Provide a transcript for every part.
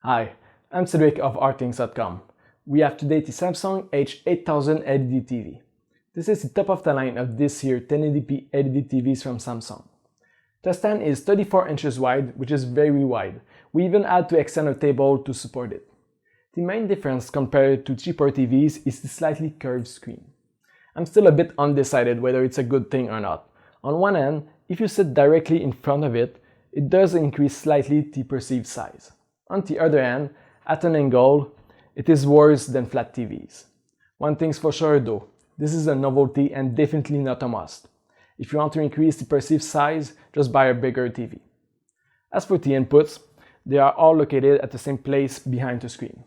Hi, I'm Cedric of artthings.com. We have today the Samsung H8000 LED TV. This is the top of the line of this year 1080p LED TVs from Samsung. The stand is 34 inches wide, which is very wide. We even had to extend a table to support it. The main difference compared to cheaper TVs is the slightly curved screen. I'm still a bit undecided whether it's a good thing or not. On one hand, if you sit directly in front of it, it does increase slightly the perceived size. On the other hand, at an angle, it is worse than flat TVs. One thing's for sure though, this is a novelty and definitely not a must. If you want to increase the perceived size, just buy a bigger TV. As for the inputs, they are all located at the same place behind the screen.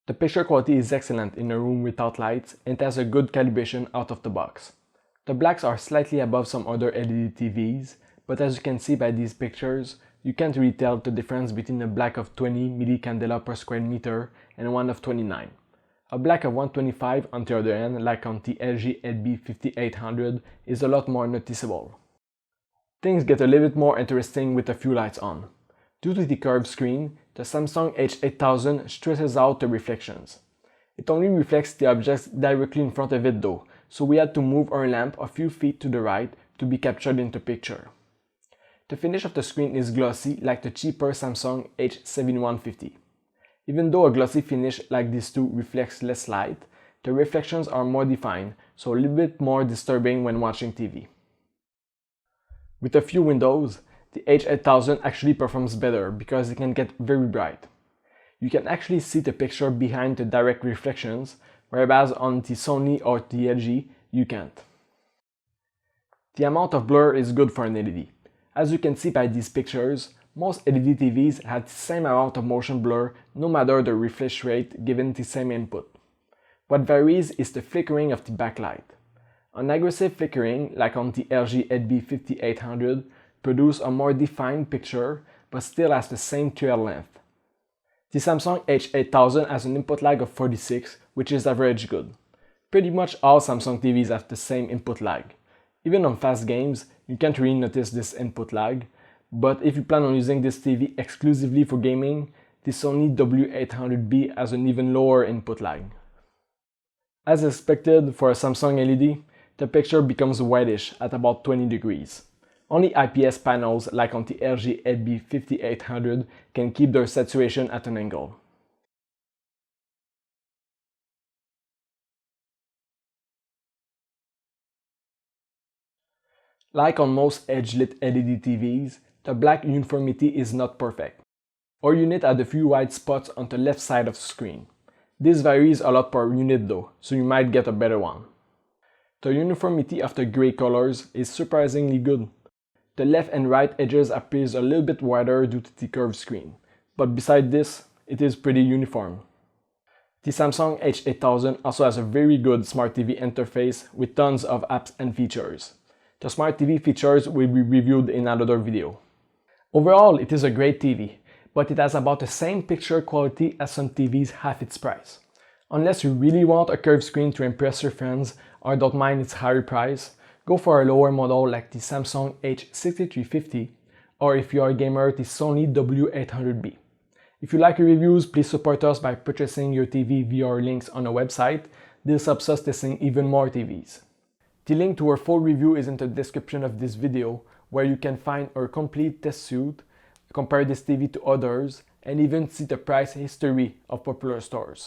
The picture quality is excellent in a room without lights and it has a good calibration out of the box. The blacks are slightly above some other LED TVs, but as you can see by these pictures, you can't really tell the difference between a black of 20 millicandela per square meter and one of 29. A black of 125 on the other hand, like on the LG LB5800, is a lot more noticeable. Things get a little bit more interesting with a few lights on. Due to the curved screen, the Samsung H8000 stresses out the reflections. It only reflects the objects directly in front of it though, so we had to move our lamp a few feet to the right to be captured into picture. The finish of the screen is glossy like the cheaper Samsung H7150. Even though a glossy finish like these two reflects less light, the reflections are more defined, so a little bit more disturbing when watching TV. With a few windows, the H8000 actually performs better because it can get very bright. You can actually see the picture behind the direct reflections, whereas on the Sony or the LG, you can't. The amount of blur is good for an LED. As you can see by these pictures, most LED TVs have the same amount of motion blur no matter the refresh rate given the same input. What varies is the flickering of the backlight. An aggressive flickering, like on the LG LB5800, produces a more defined picture but still has the same trail length. The Samsung H8000 has an input lag of 46, which is average good. Pretty much all Samsung TVs have the same input lag. Even on fast games, you can't really notice this input lag, but if you plan on using this TV exclusively for gaming, the Sony W800B has an even lower input lag. As expected for a Samsung LED, the picture becomes whitish at about 20 degrees. Only IPS panels like on the LG LB5800 can keep their saturation at an angle. Like on most edge-lit LED TVs, the black uniformity is not perfect. Our unit had a few white spots on the left side of the screen. This varies a lot per unit though, so you might get a better one. The uniformity of the gray colors is surprisingly good. The left and right edges appears a little bit wider due to the curved screen, but beside this, it is pretty uniform. The Samsung H8000 also has a very good Smart TV interface with tons of apps and features. The Smart TV features will be reviewed in another video. Overall, it is a great TV, but it has about the same picture quality as some TVs half its price. Unless you really want a curved screen to impress your friends or don't mind its higher price, go for a lower model like the Samsung H6350, or if you are a gamer, the Sony W800B. If you like our reviews, please support us by purchasing your TV via our links on our website. This helps us testing even more TVs. The link to our full review is in the description of this video, where you can find our complete test suite, compare this TV to others, and even see the price history of popular stores.